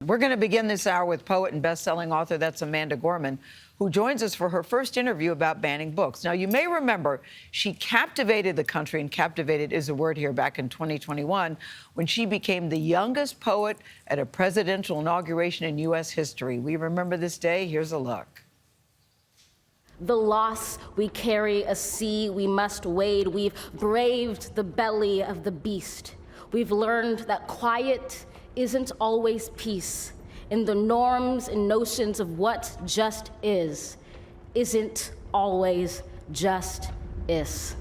We're going to begin this hour with poet and best-selling author, that's Amanda Gorman, who joins us for her first interview about banning books. Now, you may remember she captivated the country, and captivated is a word here, back in 2021, when she became the youngest poet at a presidential inauguration in U.S. history. We remember this day. Here's a look. The loss we carry, a sea we must wade. We've braved the belly of the beast. We've learned that quiet isn't always peace. In the norms and notions of what just isn't always just is.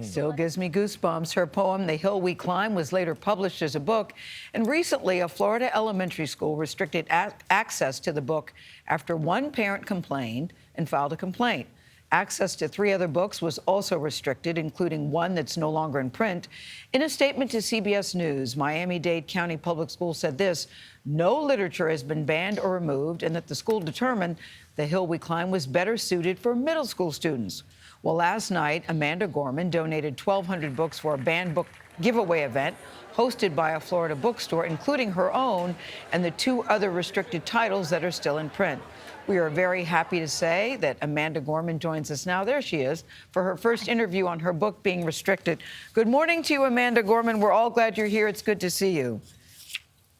Still gives me goosebumps. Her poem, The Hill We Climb, was later published as a book. And recently, a Florida elementary school restricted access to the book after one parent complained and filed a complaint. Access to 3 other books was also restricted, including one that's no longer in print. In a statement to CBS News, Miami-Dade County Public Schools said this: no literature has been banned or removed, and that the school determined The Hill We Climb was better suited for middle school students. Well, last night, Amanda Gorman donated 1,200 books for a banned book giveaway event hosted by a Florida bookstore, including her own and the 2 other restricted titles that are still in print. We are very happy to say that Amanda Gorman joins us now. There she is for her first interview on her book being restricted. Good morning to you, Amanda Gorman. We're all glad you're here. It's good to see you.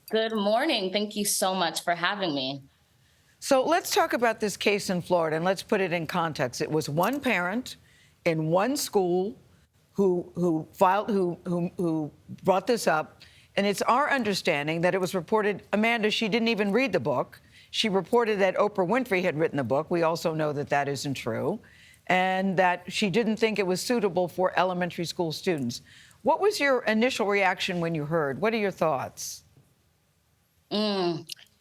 Good morning. Thank you so much for having me. So let's talk about this case in Florida, and let's put it in context. It was one parent in one school who brought this up, and it's our understanding that it was reported, Amanda, she didn't even read the book. She reported that Oprah Winfrey had written the book. We also know that that isn't true, and that she didn't think it was suitable for elementary school students. What was your initial reaction when you heard? What are your thoughts?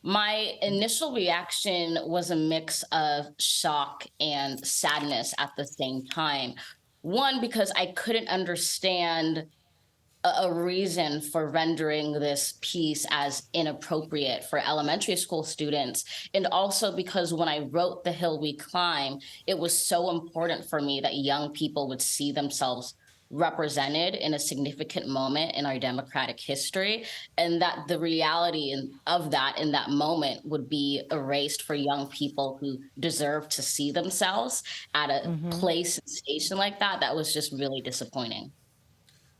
My initial reaction was a mix of shock and sadness at the same time. One, because I couldn't understand a reason for rendering this piece as inappropriate for elementary school students. And also because when I wrote The Hill We Climb, it was so important for me that young people would see themselves represented in a significant moment in our democratic history, and that the reality of that in that moment would be erased for young people who deserve to see themselves at a place and station like that. That was just really disappointing.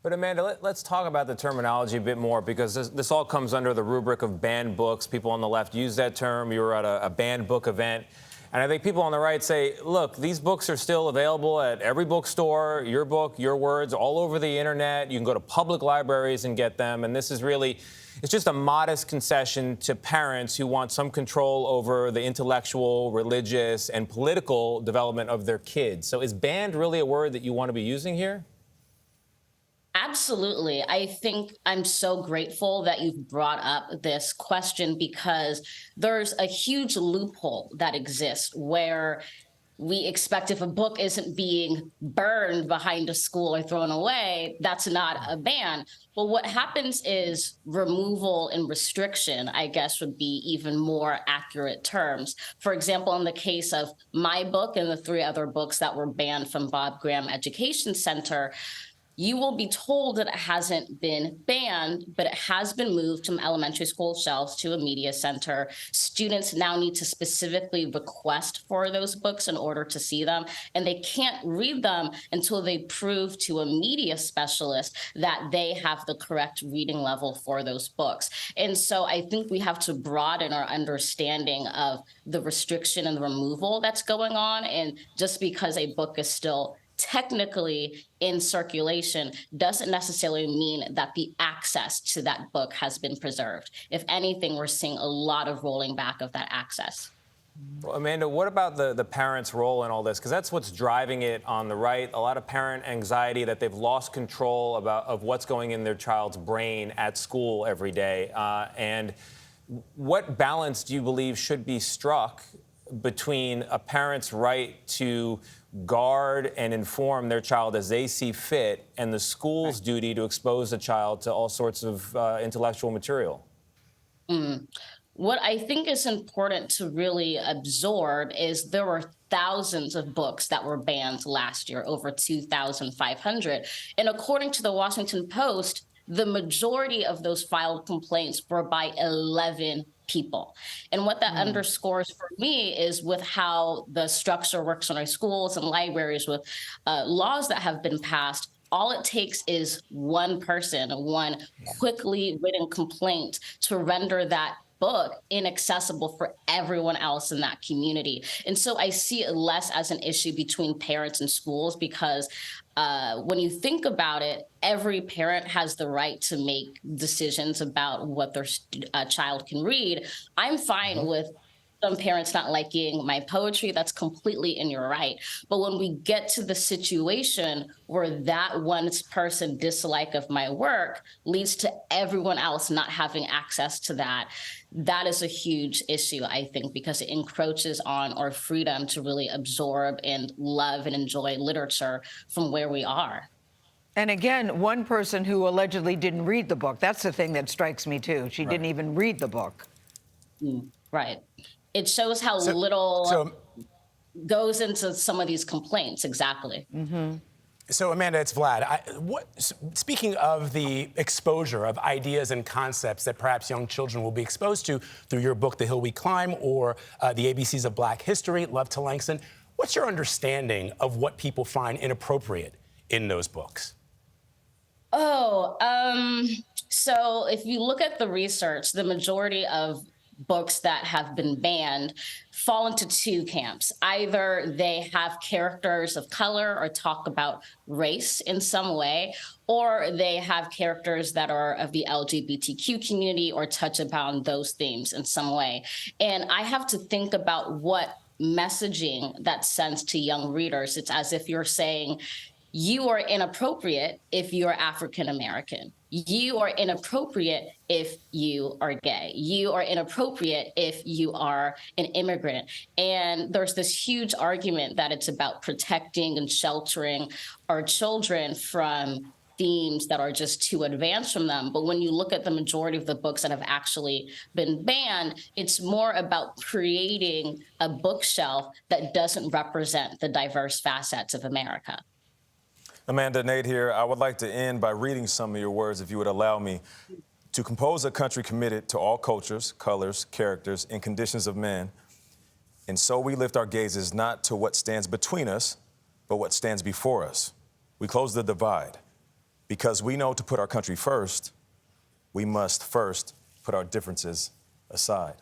But Amanda, let's talk about the terminology a bit more, because this all comes under the rubric of banned books. People on the left use that term. You were at a banned book event. And I think people on the right say, look, these books are still available at every bookstore, your book, your words, all over the internet. You can go to public libraries and get them. And this is really, it's just a modest concession to parents who want some control over the intellectual, religious, and political development of their kids. So is banned really a word that you want to be using here? Absolutely. I think I'm so grateful that you've brought up this question, because there's a huge loophole that exists where we expect if a book isn't being burned behind a school or thrown away, that's not a ban. Well, what happens is removal and restriction, I guess, would be even more accurate terms. For example, in the case of my book and the 3 other books that were banned from Bob Graham Education Center, you will be told that it hasn't been banned, but it has been moved from elementary school shelves to a media center. Students now need to specifically request for those books in order to see them, and they can't read them until they prove to a media specialist that they have the correct reading level for those books. And so I think we have to broaden our understanding of the restriction and the removal that's going on. And just because a book is still technically in circulation doesn't necessarily mean that the access to that book has been preserved. If anything, we're seeing a lot of rolling back of that access. Well, Amanda, what about the parents' role in all this? Because that's what's driving it on the right. A lot of parent anxiety that they've lost control of what's going in their child's brain at school every day. And what balance do you believe should be struck between a parent's right to guard and inform their child as they see fit and the school's duty to expose the child to all sorts of intellectual material? What I think is important to really absorb is there were thousands of books that were banned last year, over 2,500. And according to the Washington Post, the majority of those filed complaints were by 11 people. And what that underscores for me is with how the structure works in our schools and libraries with laws that have been passed. All it takes is one person, one quickly written complaint to render that book inaccessible for everyone else in that community. And so I see it less as an issue between parents and schools because when you think about it, every parent has the right to make decisions about what their child can read. I'm fine with some parents not liking my poetry. That's completely in your right. But when we get to the situation where that one person dislike of my work leads to everyone else not having access to that, that is a huge issue, I think, because it encroaches on our freedom to really absorb and love and enjoy literature from where we are. And again, one person who allegedly didn't read the book. That's the thing that strikes me, too. She didn't even read the book. Right. It shows how little goes into some of these complaints. Exactly. So, Amanda, it's Vlad. Speaking of the exposure of ideas and concepts that perhaps young children will be exposed to through your book, The Hill We Climb, or the ABCs of Black History, Love to Langston, what's your understanding of what people find inappropriate in those books? So if you look at the research, the majority of books that have been banned fall into two camps. Either they have characters of color or talk about race in some way, or they have characters that are of the LGBTQ community or touch upon those themes in some way. And I have to think about what messaging that sends to young readers. It's as if you're saying, you are inappropriate if you're African American. You are inappropriate if you are gay. You are inappropriate if you are an immigrant. And there's this huge argument that it's about protecting and sheltering our children from themes that are just too advanced from them. But when you look at the majority of the books that have actually been banned, it's more about creating a bookshelf that doesn't represent the diverse facets of America. Amanda, Nate here. I would like to end by reading some of your words, if you would allow me. To compose a country committed to all cultures, colors, characters, and conditions of men. And so we lift our gazes not to what stands between us, but what stands before us. We close the divide. Because we know to put our country first, we must first put our differences aside.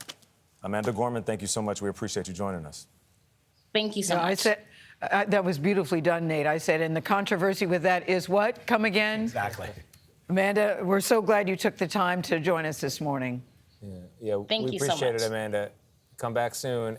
Amanda Gorman, thank you so much. We appreciate you joining us. Thank you so much. I said, that was beautifully done, Nate. I said, and the controversy with that is what? Come again? Exactly. Amanda, we're so glad you took the time to join us this morning. Yeah, Thank we you so appreciate much. it, Amanda. Come back soon.